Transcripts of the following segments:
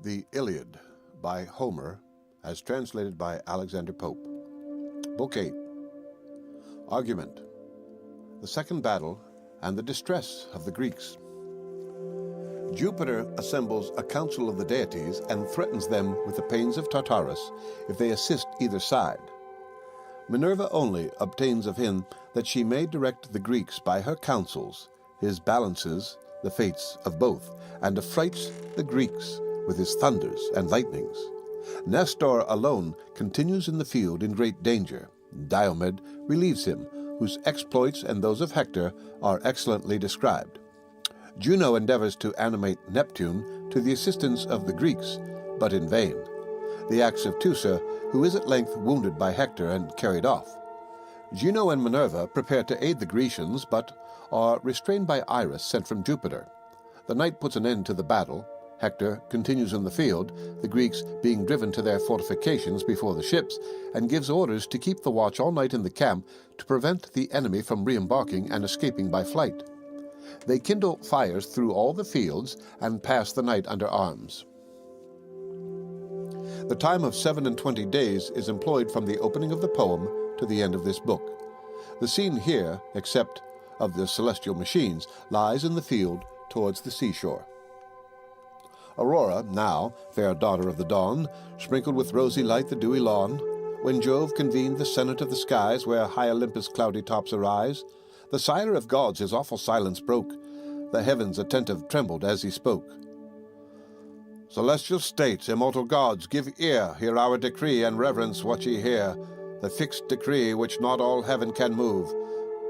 The Iliad by Homer, as translated by Alexander Pope. Book 8. Argument. The second battle and the distress of the Greeks. Jupiter assembles a council of the deities and threatens them with the pains of Tartarus if they assist either side. Minerva only obtains of him that she may direct the Greeks by her counsels, his balances the fates of both, and affrights the Greeks with his thunders and lightnings. Nestor alone continues in the field in great danger. Diomed relieves him, whose exploits and those of Hector are excellently described. Juno endeavors to animate Neptune to the assistance of the Greeks, but in vain. The acts of Teucer, who is at length wounded by Hector and carried off. Juno and Minerva prepare to aid the Grecians, but are restrained by Iris sent from Jupiter. The night puts an end to the battle. Hector continues in the field, the Greeks being driven to their fortifications before the ships, and gives orders to keep the watch all night in the camp to prevent the enemy from re-embarking and escaping by flight. They kindle fires through all the fields and pass the night under arms. The time of 27 days is employed from the opening of the poem to the end of this book. The scene here, except of the celestial machines, lies in the field towards the seashore. Aurora, now, fair daughter of the dawn, sprinkled with rosy light the dewy lawn, when Jove convened the senate of the skies, where high Olympus' cloudy tops arise, the sire of gods his awful silence broke, the heavens attentive trembled as he spoke. Celestial states, immortal gods, give ear, hear our decree, and reverence what ye hear, the fixed decree which not all heaven can move.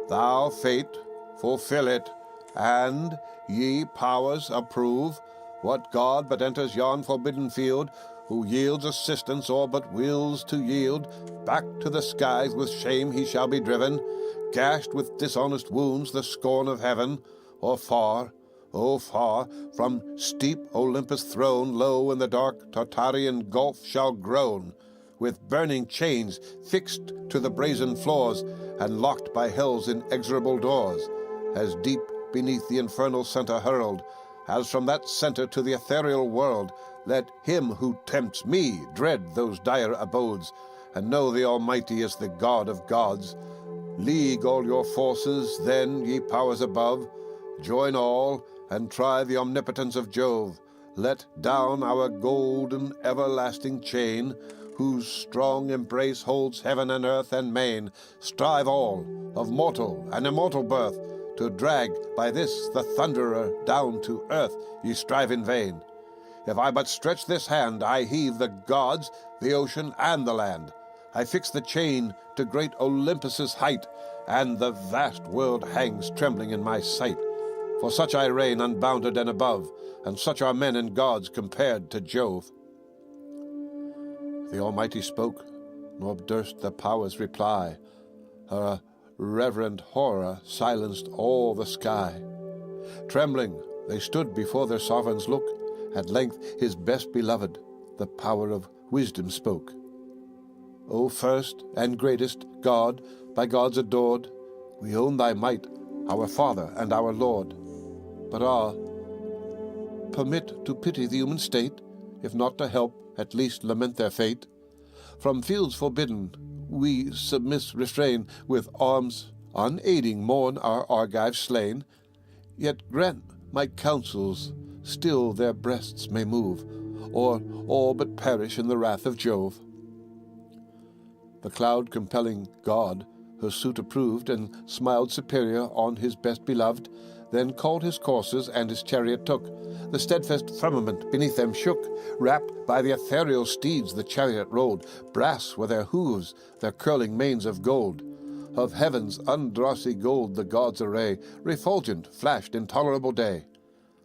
Thou, fate, fulfill it, and, ye powers, approve. What god but enters yon forbidden field, who yields assistance or but wills to yield? Back to the skies with shame he shall be driven, gashed with dishonest wounds, the scorn of heaven. Or far, oh far, from steep Olympus' throne, low in the dark Tartarian gulf shall groan, with burning chains fixed to the brazen floors, and locked by hell's inexorable doors, as deep beneath the infernal center hurled, as from that center to the ethereal world, let him who tempts me dread those dire abodes, and know the Almighty is the God of gods. League all your forces, then, ye powers above, join all, and try the omnipotence of Jove. Let down our golden everlasting chain, whose strong embrace holds heaven and earth and main. Strive all, of mortal and immortal birth, to drag by this the thunderer down to earth. Ye strive in vain. If I but stretch this hand, I heave the gods, the ocean, and the land. I fix the chain to great Olympus' height, and the vast world hangs trembling in my sight. For such I reign unbounded and above, and such are men and gods compared to Jove. The Almighty spoke, nor durst the powers reply. Her reverent horror silenced all the sky. Trembling, they stood before their sovereign's look. At length his best beloved, the power of wisdom, spoke. O first and greatest God, by gods adored, we own thy might, our Father and our Lord. But permit to pity the human state, if not to help, at least lament their fate. From fields forbidden, we submiss refrain, with arms unaiding mourn our Argives slain. Yet grant my counsels still their breasts may move, or all but perish in the wrath of Jove. The cloud-compelling god her suit approved, and smiled superior on his best beloved, then called his coursers and his chariot took. The steadfast firmament beneath them shook. Wrapped by the ethereal steeds the chariot rolled. Brass were their hooves, their curling manes of gold. Of heaven's undrossy gold the god's array, refulgent, flashed intolerable day.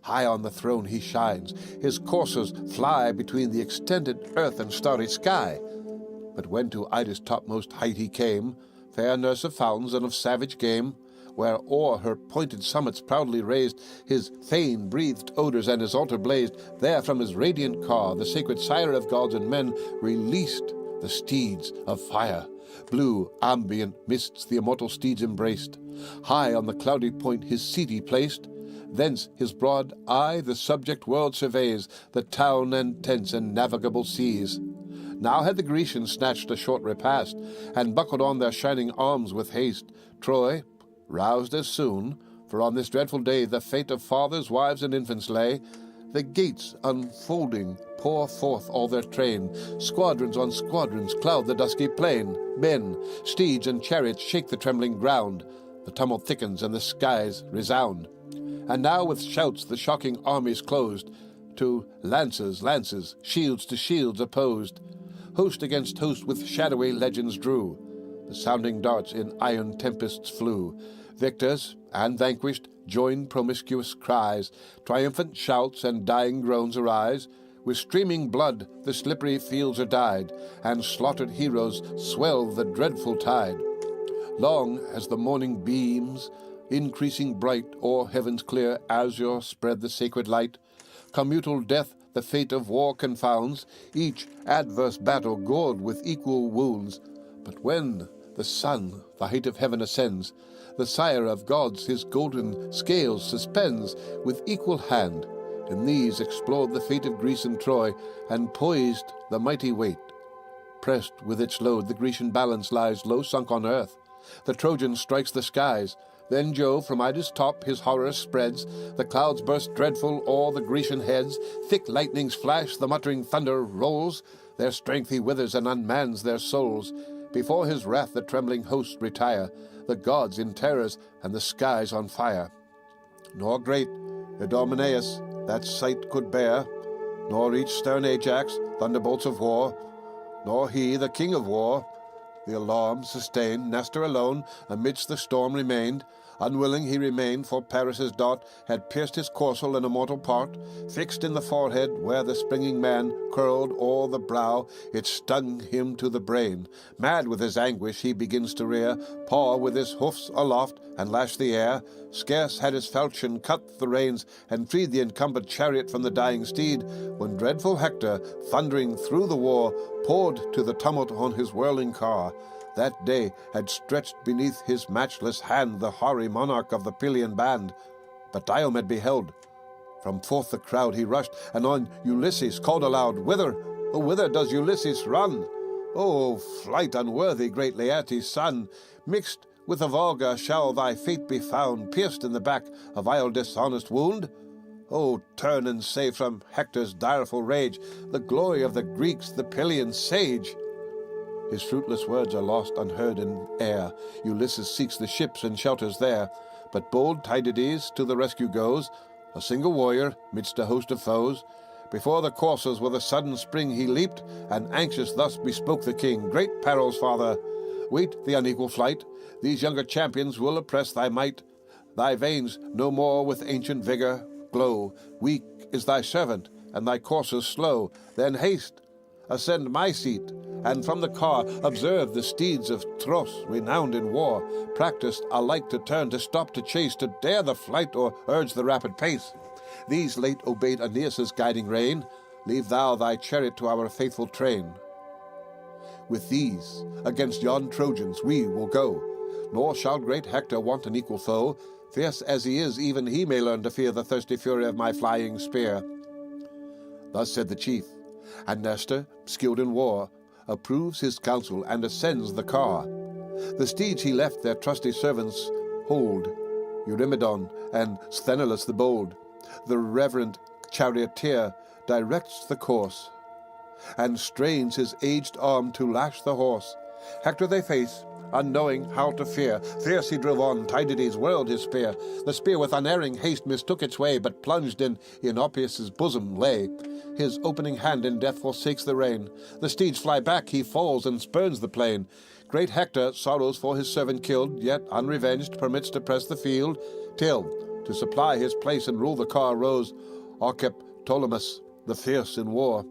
High on the throne he shines, his coursers fly between the extended earth and starry sky. But when to Ida's topmost height he came, fair nurse of fountains and of savage game, where o'er her pointed summits proudly raised his fane breathed odors and his altar blazed, there from his radiant car the sacred sire of gods and men released the steeds of fire. Blue ambient mists the immortal steeds embraced. High on the cloudy point his seat he placed. Thence his broad eye the subject world surveys, the town and tents and navigable seas. Now had the Grecians snatched a short repast, and buckled on their shining arms with haste. Troy, roused as soon, for on this dreadful day the fate of fathers, wives, and infants lay, the gates unfolding pour forth all their train. Squadrons on squadrons cloud the dusky plain. Men, steeds, and chariots shake the trembling ground. The tumult thickens and the skies resound. And now with shouts the shocking armies closed, to lances, shields to shields opposed. Host against host with shadowy legends drew. The sounding darts in iron tempests flew. Victors and vanquished join promiscuous cries. Triumphant shouts and dying groans arise. With streaming blood the slippery fields are dyed, and slaughtered heroes swell the dreadful tide. Long as the morning beams, increasing bright, o'er heaven's clear azure spread the sacred light. Commutal death the fate of war confounds, each adverse battle gored with equal wounds. But when the sun the height of heaven ascends, the sire of gods his golden scales suspends. With equal hand in these explored the fate of Greece and Troy, and poised the mighty weight. Pressed with its load the Grecian balance lies low sunk on earth. The Trojan strikes the skies. Then Jove from Ida's top his horror spreads. The clouds burst dreadful o'er the Grecian heads. Thick lightnings flash, the muttering thunder rolls. Their strength he withers and unmans their souls. Before his wrath the trembling hosts retire, the gods in terrors and the skies on fire. Nor great Idomeneus that sight could bear, nor each stern Ajax thunderbolts of war, nor he, the king of war, the alarm sustained. Nestor alone amidst the storm remained. Unwilling he remained, for Paris' dart had pierced his corsel in a mortal part. Fixed in the forehead, where the springing man curled o'er the brow, it stung him to the brain. Mad with his anguish, he begins to rear, paw with his hoofs aloft, and lash the air. Scarce had his falchion cut the reins, and freed the encumbered chariot from the dying steed, when dreadful Hector, thundering through the war, poured to the tumult on his whirling car. That day had stretched beneath his matchless hand the hoary monarch of the Pylian band. But Diomed beheld. From forth the crowd he rushed, and on Ulysses called aloud, "Whither, oh whither does Ulysses run? O flight unworthy great Laertes' son! Mixed with the vulgar shall thy fate be found, pierced in the back, a vile dishonest wound? O turn and save from Hector's direful rage the glory of the Greeks, the Pylian sage." His fruitless words are lost unheard in air. Ulysses seeks the ships and shelters there. But bold Tydides to the rescue goes, a single warrior midst a host of foes. Before the coursers with a sudden spring he leaped, and anxious thus bespoke the king, "Great perils, father! Wait the unequal flight. These younger champions will oppress thy might. Thy veins no more with ancient vigor glow. Weak is thy servant, and thy coursers slow. Then haste, ascend my seat, and from the car observe the steeds of Tros, renowned in war, practiced alike to turn, to stop, to chase, to dare the flight, or urge the rapid pace. These late obeyed Aeneas' guiding rein. Leave thou thy chariot to our faithful train. With these against yon Trojans we will go, nor shall great Hector want an equal foe. Fierce as he is, even he may learn to fear the thirsty fury of my flying spear." Thus said the chief, and Nestor, skilled in war, approves his counsel and ascends the car. The steeds he left their trusty servants hold, Eurymedon and Sthenelus the bold. The reverend charioteer directs the course, and strains his aged arm to lash the horse. Hector they face, unknowing how to fear. Fierce he drove on, Tydides whirled his spear. The spear with unerring haste mistook its way, but plunged in Enopeus' bosom lay. His opening hand in death forsakes the rein. The steeds fly back, he falls and spurns the plain. Great Hector sorrows for his servant killed, yet unrevenged permits to press the field, till, to supply his place and rule the car, rose Archeptolemus, the fierce in war.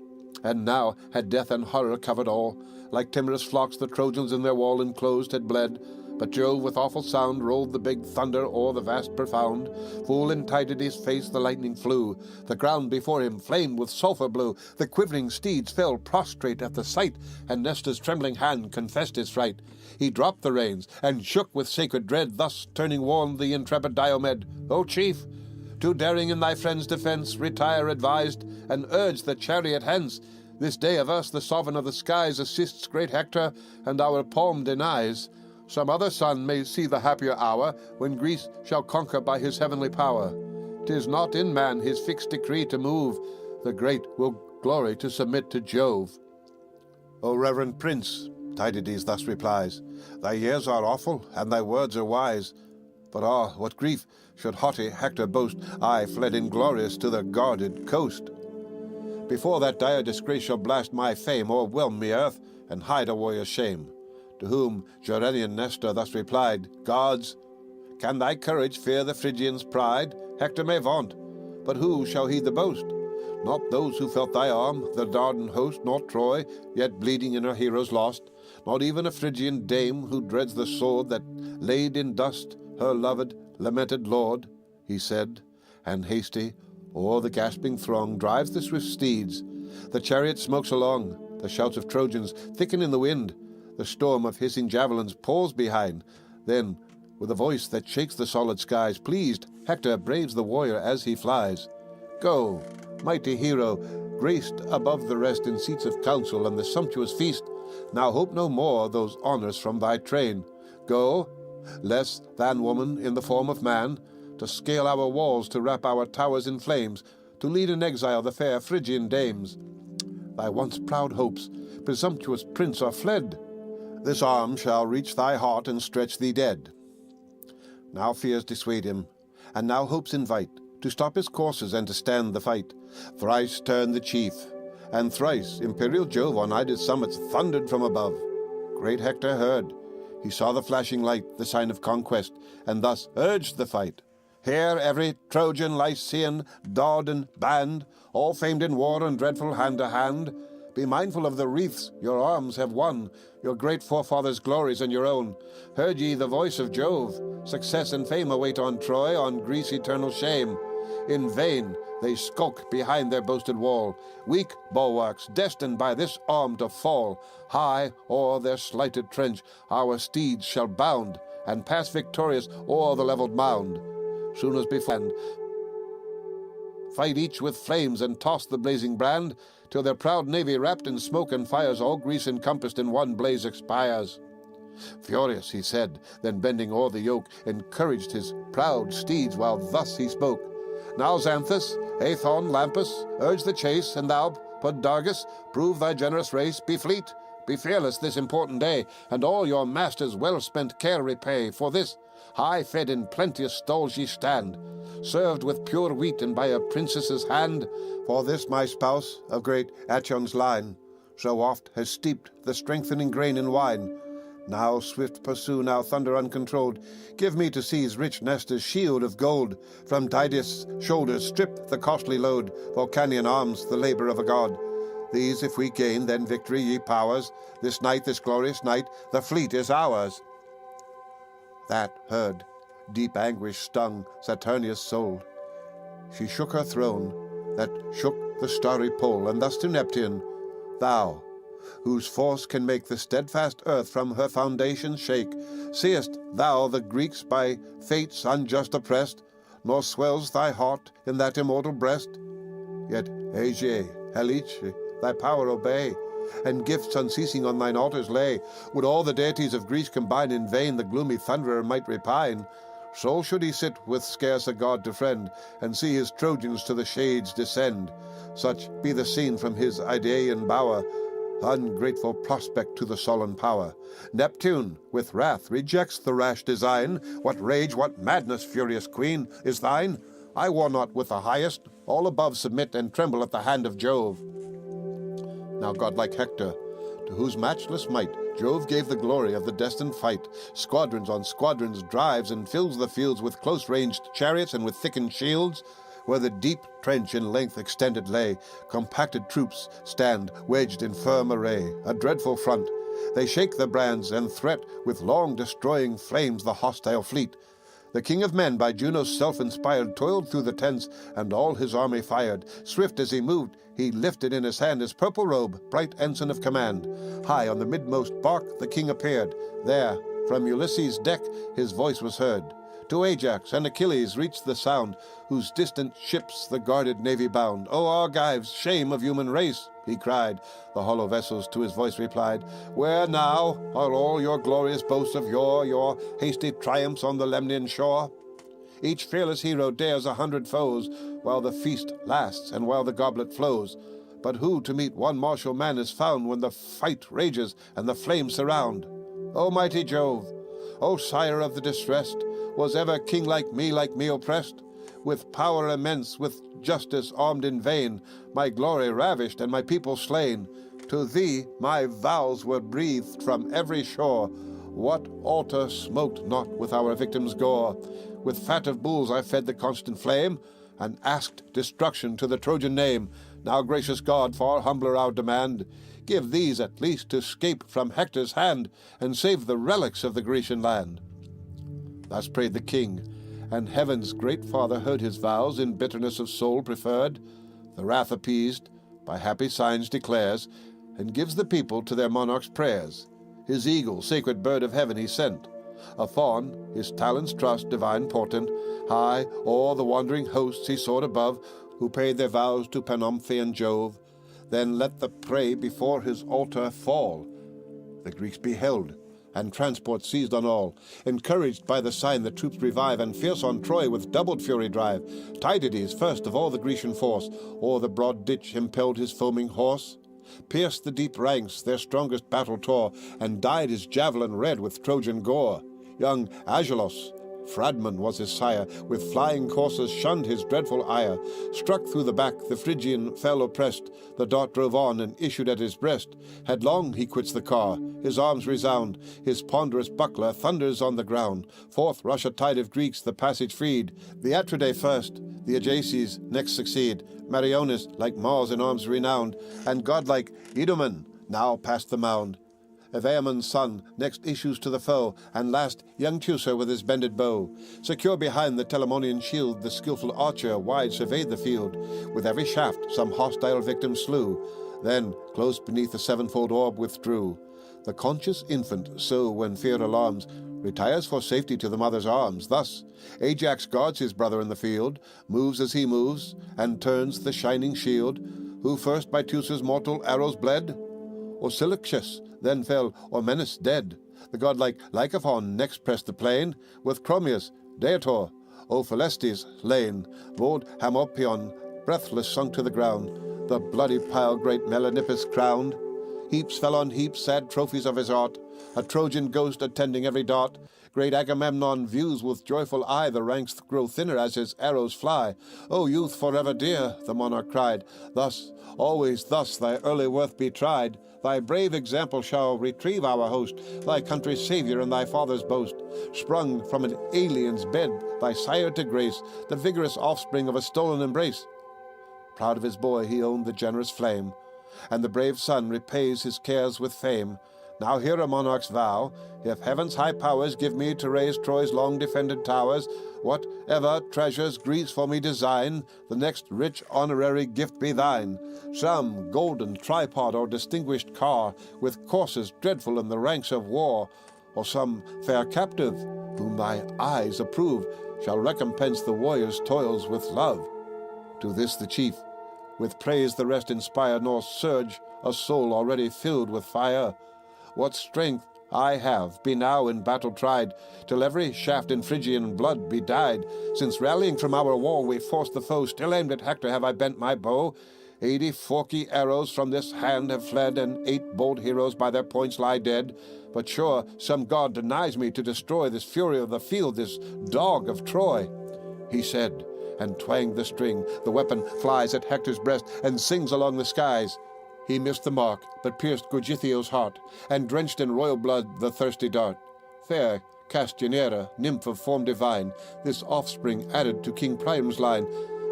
And now had death and horror covered all. Like timorous flocks the Trojans in their wall enclosed had bled. But Jove with awful sound rolled the big thunder o'er the vast profound. Full in Tydides' face the lightning flew. The ground before him flamed with sulphur blue. The quivering steeds fell prostrate at the sight, and Nestor's trembling hand confessed his fright. He dropped the reins, and shook with sacred dread, thus turning warned the intrepid Diomed, "O chief, too daring in thy friend's defence, retire advised, and urge the chariot hence. This day of us the sovereign of the skies assists great Hector, and our palm denies. Some other son may see the happier hour, when Greece shall conquer by his heavenly power. 'Tis not in man his fixed decree to move, the great will glory to submit to Jove. O reverend prince, Tydides thus replies, thy years are awful, and thy words are wise. But what grief should haughty Hector boast, I fled inglorious to the guarded coast. Before that dire disgrace shall blast my fame, o'erwhelm me earth, and hide a warrior's shame. To whom Gerenian Nestor thus replied, Gods, can thy courage fear the Phrygians' pride? Hector may vaunt, but who shall heed the boast? Not those who felt thy arm, the Dardan host, nor Troy, yet bleeding in her heroes lost, not even a Phrygian dame who dreads the sword that laid in dust her loved, lamented lord, he said, and hasty o'er the gasping throng drives the swift steeds. The chariot smokes along, the shouts of Trojans thicken in the wind, the storm of hissing javelins pours behind. Then, with a voice that shakes the solid skies, pleased, Hector braves the warrior as he flies. Go, mighty hero, graced above the rest in seats of council and the sumptuous feast, now hope no more those honors from thy train. Go, less than woman in the form of man, to scale our walls, to wrap our towers in flames, to lead in exile the fair Phrygian dames. Thy once proud hopes, presumptuous prince, are fled. This arm shall reach thy heart and stretch thee dead. Now fears dissuade him, and now hopes invite, to stop his courses and to stand the fight. Thrice turned the chief, and thrice imperial Jove on Ida's summits thundered from above. Great Hector heard. He saw the flashing light, the sign of conquest, and thus urged the fight. Here every Trojan, Lycian, Dardan band, all famed in war and dreadful hand to hand, be mindful of the wreaths your arms have won, your great forefathers' glories and your own. Heard ye the voice of Jove? Success and fame await on Troy, on Greece eternal shame. In vain they skulk behind their boasted wall, weak bulwarks destined by this arm to fall. High o'er their slighted trench our steeds shall bound, and pass victorious o'er the levelled mound. Soon as before, fight each with flames and toss the blazing brand, till their proud navy wrapped in smoke and fires, all Greece encompassed in one blaze expires. Furious he said, then bending o'er the yoke, encouraged his proud steeds while thus he spoke. Now Xanthus, Aethon, Lampus, urge the chase, and thou, Podargus, prove thy generous race. Be fleet, be fearless this important day, and all your master's well-spent care repay. For this, high-fed in plenteous stalls ye stand, served with pure wheat and by a princess's hand. For this my spouse, of great Achion's line, so oft has steeped the strengthening grain in wine. Now swift pursue, now thunder uncontrolled. Give me to seize rich Nestor's shield of gold. From Didyus' shoulders strip the costly load, Vulcanian arms, the labor of a god. These if we gain, then victory, ye powers. This night, this glorious night, the fleet is ours. That heard, deep anguish stung Saturnia's soul. She shook her throne, that shook the starry pole, and thus to Neptune, Thou, whose force can make the steadfast earth from her foundations shake, seest thou the Greeks by fates unjust oppressed, nor swells thy heart in that immortal breast? Yet Aegae, Helice, thy power obey, and gifts unceasing on thine altars lay. Would all the deities of Greece combine, in vain the gloomy thunderer might repine. So should he sit with scarce a god to friend, and see his Trojans to the shades descend. Such be the scene from his Idaean bower, ungrateful prospect to the sullen power. Neptune, with wrath, rejects the rash design. What rage, what madness, furious queen, is thine? I war not with the highest, all above submit and tremble at the hand of Jove. Now godlike Hector, to whose matchless might Jove gave the glory of the destined fight, squadrons on squadrons drives and fills the fields with close-ranged chariots and with thickened shields. Where the deep trench in length extended lay, compacted troops stand wedged in firm array, a dreadful front. They shake the brands and threat with long-destroying flames the hostile fleet. The king of men, by Juno's self-inspired, toiled through the tents, and all his army fired. Swift as he moved, he lifted in his hand his purple robe, bright ensign of command. High on the midmost bark the king appeared. There, from Ulysses' deck, his voice was heard. To Ajax and Achilles reached the sound, whose distant ships the guarded navy bound. "O Argives, shame of human race!" he cried. The hollow vessels to his voice replied, "Where now are all your glorious boasts of yore, your hasty triumphs on the Lemnian shore? Each fearless hero dares 100 foes, while the feast lasts and while the goblet flows. But who to meet one martial man is found when the fight rages and the flames surround? O mighty Jove, O sire of the distressed, was ever king like me oppressed? With power immense, with justice armed in vain, my glory ravished and my people slain. To thee my vows were breathed from every shore. What altar smoked not with our victims' gore? With fat of bulls I fed the constant flame, and asked destruction to the Trojan name. Now, gracious God, far humbler our demand, give these at least to scape from Hector's hand, and save the relics of the Grecian land." Thus prayed the king, and heaven's great Father heard his vows, in bitterness of soul preferred. The wrath appeased, by happy signs declares, and gives the people to their monarch's prayers. His eagle, sacred bird of heaven, he sent. A fawn, his talons trust, divine portent, high o'er the wandering hosts he soared above, who paid their vows to Panomphaean Jove. Then let the prey before his altar fall. The Greeks beheld, and transport seized on all. Encouraged by the sign, the troops revive, and fierce on Troy with doubled fury drive. Tydides, first of all the Grecian force, o'er the broad ditch impelled his foaming horse. Pierced the deep ranks, their strongest battle tore, and dyed his javelin red with Trojan gore. Young Agelos, Phradmon was his sire, with flying coursers shunned his dreadful ire. Struck through the back, the Phrygian fell oppressed. The dart drove on and issued at his breast. Headlong he quits the car, his arms resound, his ponderous buckler thunders on the ground. Forth rush a tide of Greeks, the passage freed. The Atridae first, the Ajaces next succeed. Meriones, like Mars in arms renowned, and godlike Idomen now past the mound. Evaemon's son next issues to the foe, and last young Teucer with his bended bow. Secure behind the Telamonian shield, the skilful archer wide surveyed the field. With every shaft some hostile victim slew, then close beneath the sevenfold orb withdrew. The conscious infant, so when fear alarms, retires for safety to the mother's arms. Thus Ajax guards his brother in the field, moves as he moves, and turns the shining shield. Who first by Teucer's mortal arrows bled? Orsilochus then fell, Ormenus dead. The godlike Lycophon next pressed the plain, with Chromius, Deator, Ophelestes slain. Bold Hamopion, breathless, sunk to the ground. The bloody pile great Melanippus crowned. Heaps fell on heaps, sad trophies of his art, a Trojan ghost attending every dart. Great Agamemnon views with joyful eye the ranks grow thinner as his arrows fly. "O youth forever dear," the monarch cried, "thus, always thus thy early worth be tried. Thy brave example shall retrieve our host, thy country's savior and thy father's boast. Sprung from an alien's bed, thy sire to grace, the vigorous offspring of a stolen embrace." Proud of his boy, he owned the generous flame, and the brave son repays his cares with fame. Now hear a monarch's vow: if heaven's high powers give me to raise Troy's long-defended towers, whatever treasures Greece for me design, the next rich honorary gift be thine. Some golden tripod or distinguished car, with coursers dreadful in the ranks of war, or some fair captive, whom thy eyes approve, shall recompense the warrior's toils with love. To this the chief, with praise the rest inspire, nor surge a soul already filled with fire. What strength I have be now in battle tried, till every shaft in Phrygian blood be dyed. Since rallying from our war we forced the foe, still aimed at Hector have I bent my bow. 80 forky arrows from this hand have fled, and 8 bold heroes by their points lie dead. But sure some god denies me to destroy this fury of the field, this dog of Troy." He said, and twanged the string. The weapon flies at Hector's breast, and sings along the skies. He missed the mark, but pierced Gorgithio's heart, and drenched in royal blood the thirsty dart. Fair Castianera, nymph of form divine, this offspring added to King Priam's line,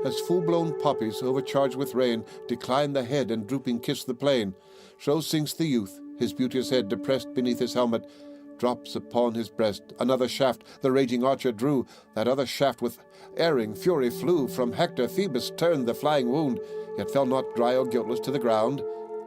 as full-blown poppies, overcharged with rain, decline the head and drooping kiss the plain. So sinks the youth, his beauteous head depressed beneath his helmet, drops upon his breast. Another shaft the raging archer drew, that other shaft with erring fury flew. From Hector Phoebus turned the flying wound, yet fell not dry or guiltless to the ground.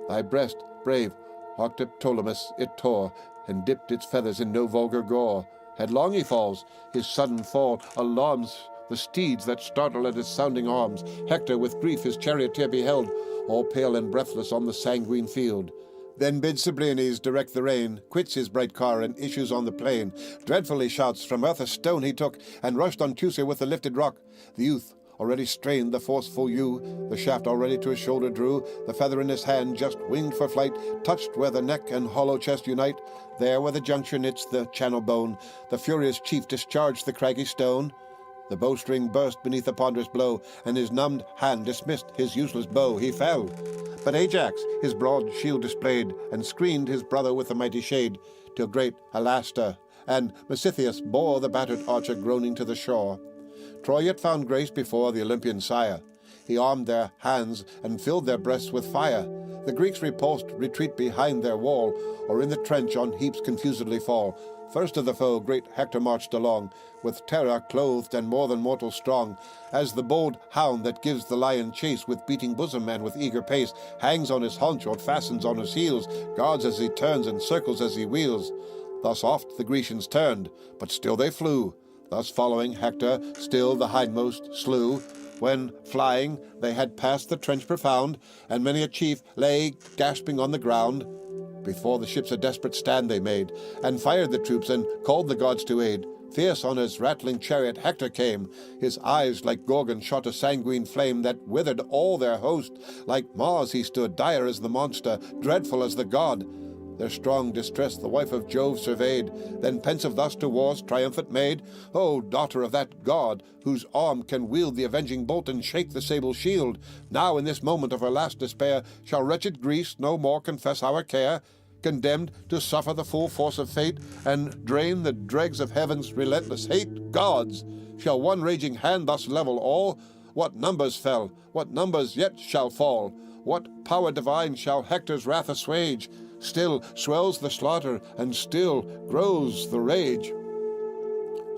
Thy breast, brave Octoptolemus, it tore, and dipped its feathers in no vulgar gore. Headlong he falls. His sudden fall alarms the steeds that startle at his sounding arms. Hector with grief his charioteer beheld, all pale and breathless on the sanguine field. Then bids Cebriones direct the rein, quits his bright car, and issues on the plain. Dreadful he shouts, from earth a stone he took, and rushed on Teucer with the lifted rock. The youth already strained the forceful yew, the shaft already to his shoulder drew, the feather in his hand just winged for flight, touched where the neck and hollow chest unite, there where the juncture knits the channel bone, the furious chief discharged the craggy stone. The bowstring burst beneath the ponderous blow, and his numbed hand dismissed his useless bow. He fell. But Ajax his broad shield displayed, and screened his brother with the mighty shade, till great Alastor and Mesitheus bore the battered archer groaning to the shore. Troy yet found grace before the Olympian sire. He armed their hands and filled their breasts with fire. The Greeks repulsed retreat behind their wall, or in the trench on heaps confusedly fall. First of the foe great Hector marched along, with terror clothed and more than mortal strong, as the bold hound that gives the lion chase, with beating bosom and with eager pace, hangs on his haunch or fastens on his heels, guards as he turns and circles as he wheels. Thus oft the Grecians turned, but still they flew. Thus following Hector, still the hindmost slew. When, flying, they had passed the trench profound, and many a chief lay gasping on the ground, before the ships a desperate stand they made, and fired the troops and called the gods to aid. Fierce on his rattling chariot Hector came. His eyes like Gorgon shot a sanguine flame that withered all their host. Like Mars he stood, dire as the monster, dreadful as the god. Their strong distress the wife of Jove surveyed, then pensive thus to war's triumphant maid, O daughter of that god, whose arm can wield the avenging bolt and shake the sable shield, now in this moment of her last despair, shall wretched Greece no more confess our care, condemned to suffer the full force of fate, and drain the dregs of heaven's relentless hate? Gods, shall one raging hand thus level all? What numbers fell, what numbers yet shall fall? What power divine shall Hector's wrath assuage? Still swells the slaughter, and still grows the rage.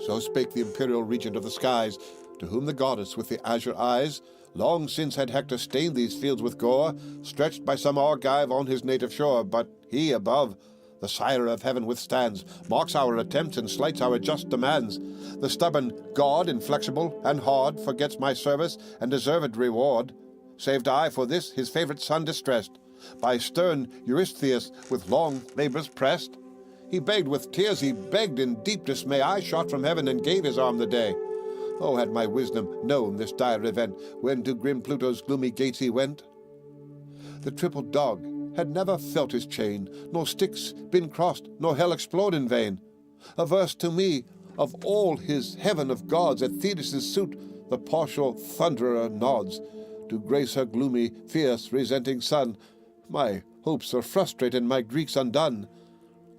So spake the imperial regent of the skies, to whom the goddess with the azure eyes, long since had Hector stained these fields with gore, stretched by some Argive on his native shore. But he above, the sire of heaven, withstands, marks our attempts, and slights our just demands. The stubborn god, inflexible and hard, forgets my service and deserved reward. Saved I for this his favourite son distressed, by stern Eurystheus with long labours pressed? He begged with tears, he begged in deep dismay. I shot from heaven and gave his arm the day. Oh, had my wisdom known this dire event, when to grim Pluto's gloomy gates he went. The triple dog had never felt his chain, nor Styx been crossed, nor hell explored in vain. Averse to me, of all his heaven of gods, at Thetis' suit the partial thunderer nods. To grace her gloomy, fierce, resenting son, my hopes are frustrate and my Greeks undone.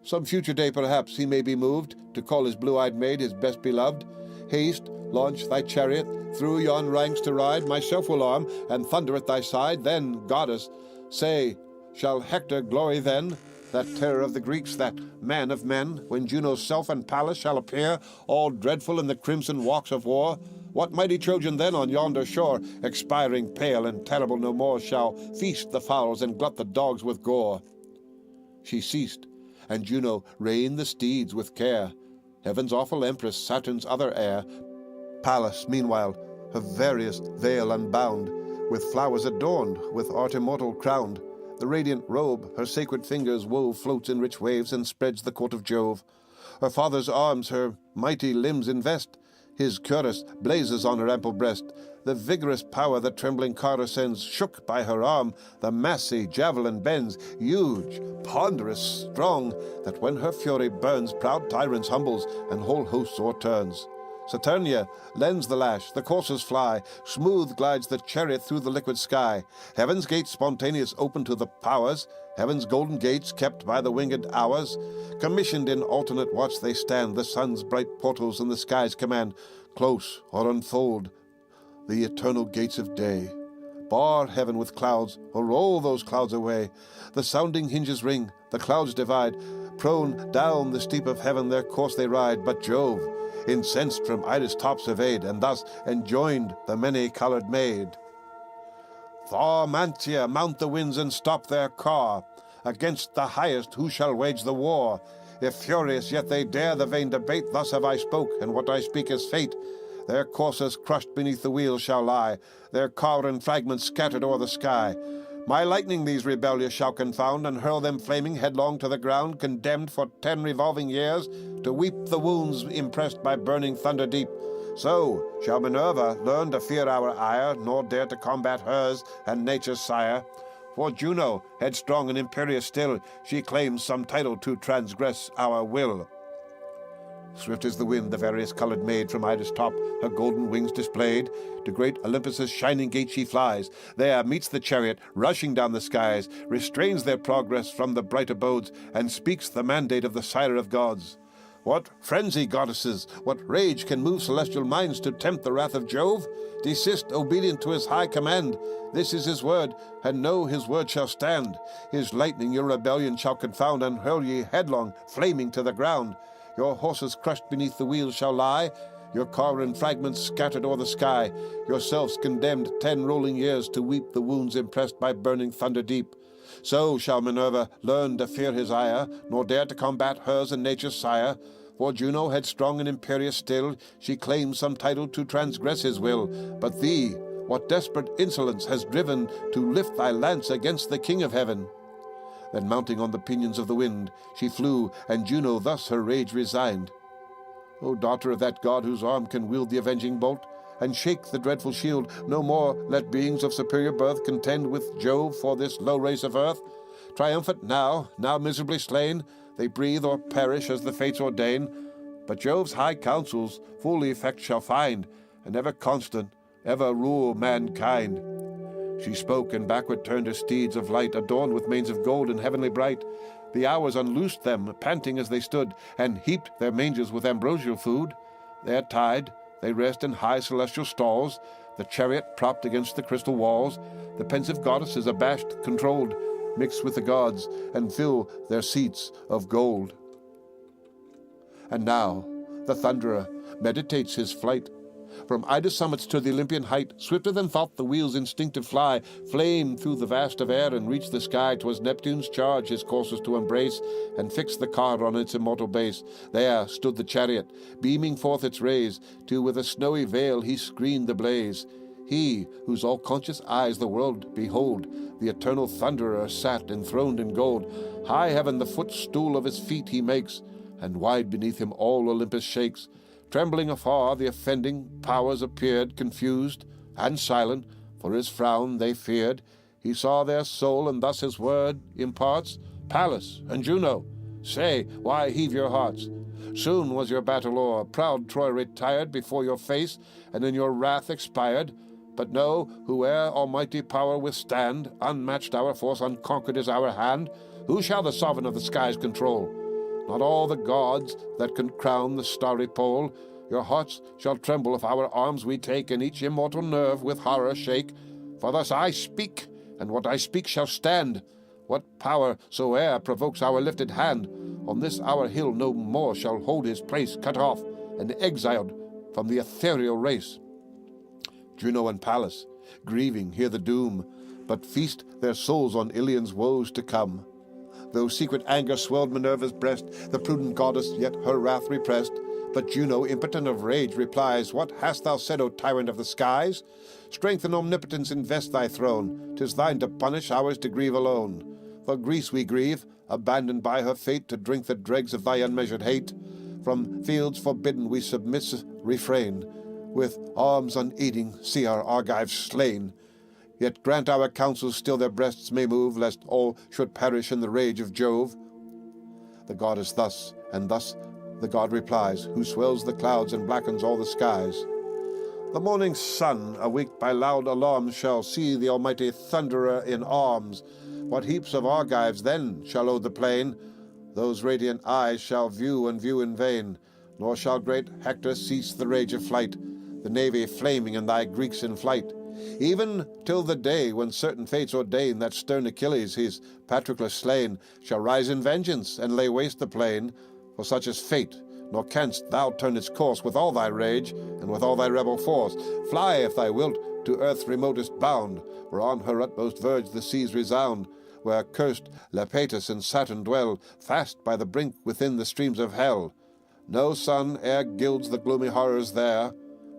Some future day perhaps he may be moved to call his blue-eyed maid his best beloved. Haste, launch thy chariot, through yon ranks to ride, myself will arm, and thunder at thy side. Then, goddess, say, shall Hector glory then, that terror of the Greeks, that man of men, when Juno's self and Pallas shall appear, all dreadful in the crimson walks of war? What mighty Trojan then on yonder shore, expiring pale and terrible no more, shall feast the fowls and glut the dogs with gore? She ceased, and Juno reined the steeds with care. Heaven's awful empress, Saturn's other heir, Pallas, meanwhile, her veriest veil unbound, with flowers adorned, with art immortal crowned. The radiant robe her sacred fingers wove floats in rich waves and spreads the court of Jove. Her father's arms her mighty limbs invest. His cuirass blazes on her ample breast. The vigorous power the trembling car ascends, shook by her arm, the massy javelin bends, huge, ponderous, strong, that when her fury burns, proud tyrants humbles, and whole hosts o'erturns. Saturnia lends the lash, the coursers fly, smooth glides the chariot through the liquid sky. Heaven's gates spontaneous open to the powers, heaven's golden gates kept by the winged hours. Commissioned in alternate watch they stand, the sun's bright portals in the skies command. Close or unfold the eternal gates of day. Bar heaven with clouds, or roll those clouds away. The sounding hinges ring, the clouds divide. Prone down the steep of heaven their course they ride. But Jove, incensed from Ida's top surveyed, and thus enjoined the many-coloured maid. Thaumantia, mount the winds and stop their car. Against the highest who shall wage the war? If furious yet they dare the vain debate, thus have I spoke, and what I speak is fate. Their coursers crushed beneath the wheels shall lie, their car and fragments scattered o'er the sky. My lightning these rebellious shall confound, and hurl them flaming headlong to the ground, condemned for 10 revolving years to weep the wounds impressed by burning thunder deep. So shall Minerva learn to fear our ire, nor dare to combat hers and nature's sire. For Juno, headstrong and imperious still, she claims some title to transgress our will. Swift as the wind, the various-colored maid from Ida's top, her golden wings displayed, to great Olympus's shining gate she flies. There meets the chariot, rushing down the skies, restrains their progress from the bright abodes, and speaks the mandate of the sire of gods. What frenzy, goddesses, what rage can move celestial minds to tempt the wrath of Jove? Desist, obedient to his high command. This is his word, and know his word shall stand. His lightning your rebellion shall confound, and hurl ye headlong, flaming to the ground. Your horses crushed beneath the wheels shall lie, your car in fragments scattered o'er the sky, yourselves condemned 10 rolling years to weep the wounds impressed by burning thunder deep. So shall Minerva learn to fear his ire, nor dare to combat hers and nature's sire. For Juno, headstrong and imperious still, she claims some title to transgress his will. But thee, what desperate insolence has driven to lift thy lance against the King of heaven? Then mounting on the pinions of the wind, she flew, and Juno thus her rage resigned. O daughter of that god whose arm can wield the avenging bolt, and shake the dreadful shield, no more let beings of superior birth contend with Jove for this low race of earth. Triumphant now miserably slain, they breathe or perish as the fates ordain. But Jove's high counsels full effect shall find, and ever constant, ever rule mankind. She spoke, and backward turned her steeds of light, adorned with manes of gold and heavenly bright. The hours unloosed them, panting as they stood, and heaped their mangers with ambrosial food. There tied, they rest in high celestial stalls, the chariot propped against the crystal walls. The pensive goddesses, abashed, controlled, mix with the gods, and fill their seats of gold. And now the thunderer meditates his flight. From Ida's summits to the Olympian height, swifter than thought the wheel's instinctive fly, flame through the vast of air and reach the sky. 'Twas Neptune's charge his coursers to embrace, and fix the car on its immortal base. There stood the chariot, beaming forth its rays, till with a snowy veil he screened the blaze. He, whose all-conscious eyes the world behold, the eternal thunderer sat enthroned in gold. High heaven the footstool of his feet he makes, and wide beneath him all Olympus shakes. Trembling afar, the offending powers appeared, confused and silent, for his frown they feared. He saw their soul, and thus his word imparts, Pallas and Juno, say, why heave your hearts? Soon was your battle o'er, proud Troy retired before your face, and in your wrath expired. But know, whoe'er almighty power withstand, unmatched our force, unconquered is our hand. Who shall the sovereign of the skies control? Not all the gods that can crown the starry pole. Your hearts shall tremble if our arms we take, and each immortal nerve with horror shake. For thus I speak, and what I speak shall stand. What power soe'er provokes our lifted hand, on this our hill no more shall hold his place, cut off and exiled from the ethereal race. Juno and Pallas, grieving, hear the doom, but feast their souls on Ilion's woes to come. Though secret anger swelled Minerva's breast, the prudent goddess yet her wrath repressed. But Juno, impotent of rage, replies, What hast thou said, O tyrant of the skies? Strength and omnipotence invest thy throne. 'Tis thine to punish, ours to grieve alone. For Greece we grieve, abandoned by her fate to drink the dregs of thy unmeasured hate. From fields forbidden we submissive refrain. With arms unaiding see our Argives slain. Yet grant our counsels still their breasts may move, lest all should perish in the rage of Jove. The goddess thus, and thus the god replies, who swells the clouds and blackens all the skies. The morning sun, awaked by loud alarms, shall see the almighty thunderer in arms. What heaps of Argives then shall load the plain? Those radiant eyes shall view and view in vain, nor shall great Hector cease the rage of flight, the navy flaming and thy Greeks in flight. Even till the day when certain fates ordain that stern Achilles, his Patroclus slain, shall rise in vengeance and lay waste the plain. For such is fate, nor canst thou turn its course with all thy rage and with all thy rebel force. Fly, if thou wilt, to earth's remotest bound, where on her utmost verge the seas resound. where cursed Leptatus and Saturn dwell, fast by the brink within the streams of hell. No sun e'er gilds the gloomy horrors there,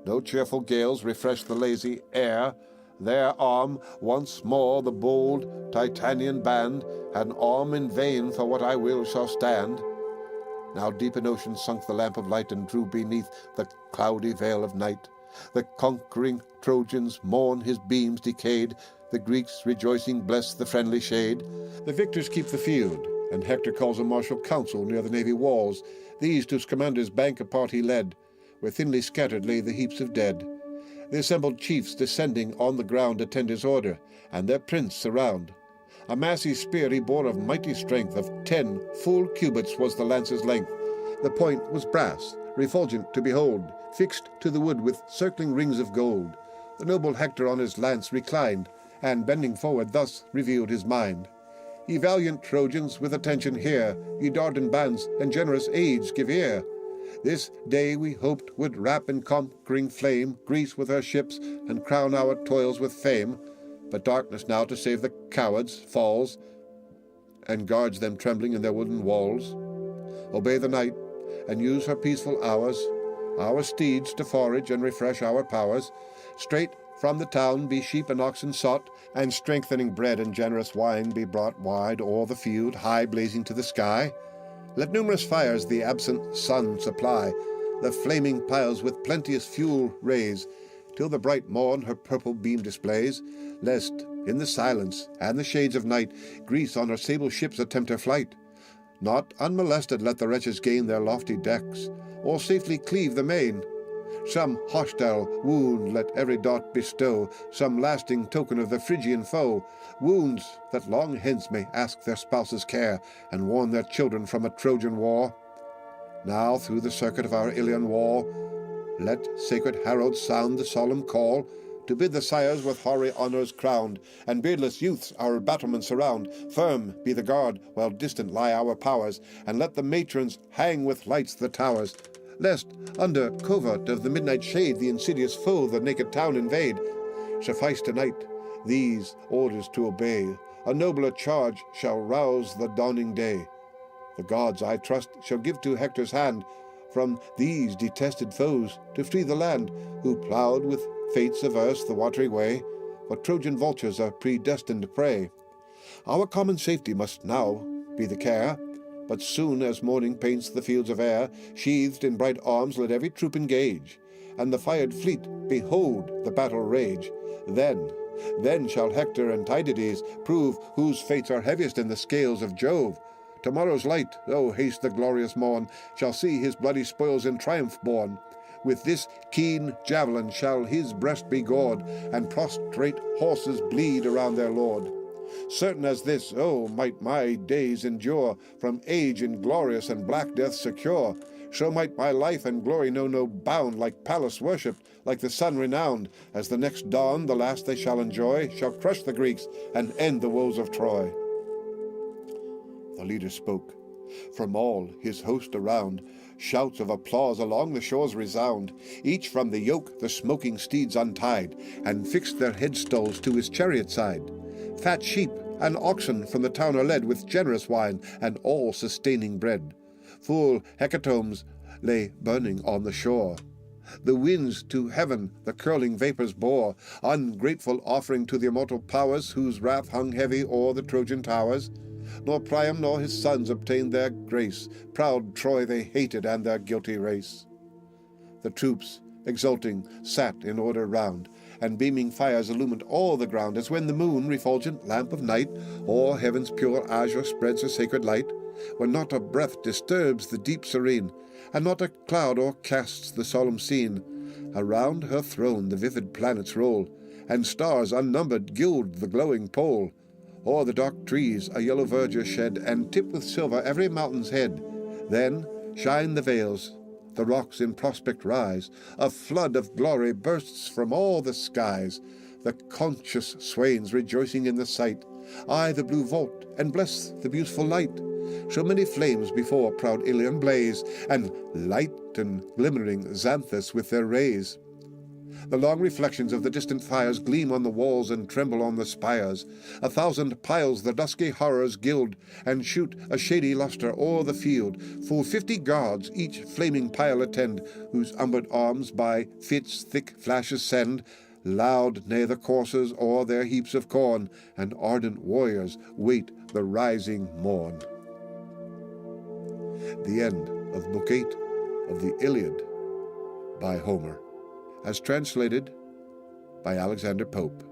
no cheerful gales refresh the lazy air. There arm once more the bold Titanian band, and arm in vain for what I will shall stand. Now deep in ocean sunk the lamp of light, and drew beneath the cloudy veil of night. The conquering Trojans mourn his beams decayed, the Greeks rejoicing bless the friendly shade. The victors keep the field, and Hector calls a martial council near the navy walls. These to his commander's bank apart he led, where thinly scattered lay the heaps of dead. The assembled chiefs descending on the ground attend his order, and their prince surround. A massy spear he bore of mighty strength, of 10 full cubits was the lance's length. The point was brass, refulgent to behold, fixed to the wood with circling rings of gold. The noble Hector on his lance reclined, and bending forward thus revealed his mind. Ye valiant Trojans, with attention hear, ye Dardan bands and generous age give ear. This day we hoped would wrap in conquering flame Greece with her ships, and crown our toils with fame. But darkness now to save the cowards falls, and guards them trembling in their wooden walls. Obey the night, and use her peaceful hours, our steeds to forage and refresh our powers. Straight from the town be sheep and oxen sought, and strengthening bread and generous wine be brought wide o'er the field, high blazing to the sky. Let numerous fires the absent sun supply, the flaming piles with plenteous fuel raise, till the bright morn her purple beam displays, lest, in the silence and the shades of night, Greece on her sable ships attempt her flight. Not unmolested let the wretches gain their lofty decks, or safely cleave the main. Some hostile wound let every dart bestow, some lasting token of the Phrygian foe, wounds that long hence may ask their spouses' care, and warn their children from a Trojan war. Now through the circuit of our Ilian wall, let sacred heralds sound the solemn call, to bid the sires with hoary honours crowned, and beardless youths our battlements surround. Firm be the guard, while distant lie our powers, and let the matrons hang with lights the towers, lest under covert of the midnight shade the insidious foe the naked town invade. Suffice tonight these orders to obey, a nobler charge shall rouse the dawning day. The gods, I trust, shall give to Hector's hand from these detested foes to free the land, who ploughed with fates averse the watery way, for Trojan vultures are predestined prey. Our common safety must now be the care, but soon as morning paints the fields of air, sheathed in bright arms let every troop engage, and the fired fleet behold the battle rage. Then shall Hector and Tydides prove whose fates are heaviest in the scales of Jove. Tomorrow's light, oh haste the glorious morn, shall see his bloody spoils in triumph borne. With this keen javelin shall his breast be gored, and prostrate horses bleed around their lord. Certain as this, oh, might my days endure, from age inglorious and black death secure. So might my life and glory know no bound, like Pallas worshipped, like the sun renowned. As the next dawn, the last they shall enjoy, shall crush the Greeks and end the woes of Troy. The leader spoke. From all his host around, shouts of applause along the shores resound. Each from the yoke the smoking steeds untied, and fixed their headstalls to his chariot side. Fat sheep and oxen from the town are led, with generous wine and all-sustaining bread. Full hecatombs lay burning on the shore. The winds to heaven the curling vapors bore, ungrateful offering to the immortal powers, whose wrath hung heavy o'er the Trojan towers. Nor Priam nor his sons obtained their grace, proud Troy they hated and their guilty race. The troops, exulting, sat in order round, and beaming fires illumined all the ground, as when the moon, refulgent lamp of night, o'er heaven's pure azure spreads her sacred light, when not a breath disturbs the deep serene, and not a cloud o'ercasts the solemn scene. Around her throne the vivid planets roll, and stars unnumbered gild the glowing pole. O'er the dark trees a yellow verdure shed, and tip with silver every mountain's head. Then shine the vales, the rocks in prospect rise, a flood of glory bursts from all the skies. The conscious swains rejoicing in the sight, eye the blue vault, and bless the beautiful light. So many flames before proud Ilium blaze, and light and glimmering Xanthus with their rays. The long reflections of the distant fires gleam on the walls and tremble on the spires. 1,000 piles the dusky horrors gild, and shoot a shady lustre o'er the field. Full 50 guards each flaming pile attend, whose umbered arms by fits thick flashes send. Loud neigh the coursers o'er their heaps of corn, and ardent warriors wait the rising morn. The end of Book 8 of the Iliad by Homer, as translated by Alexander Pope.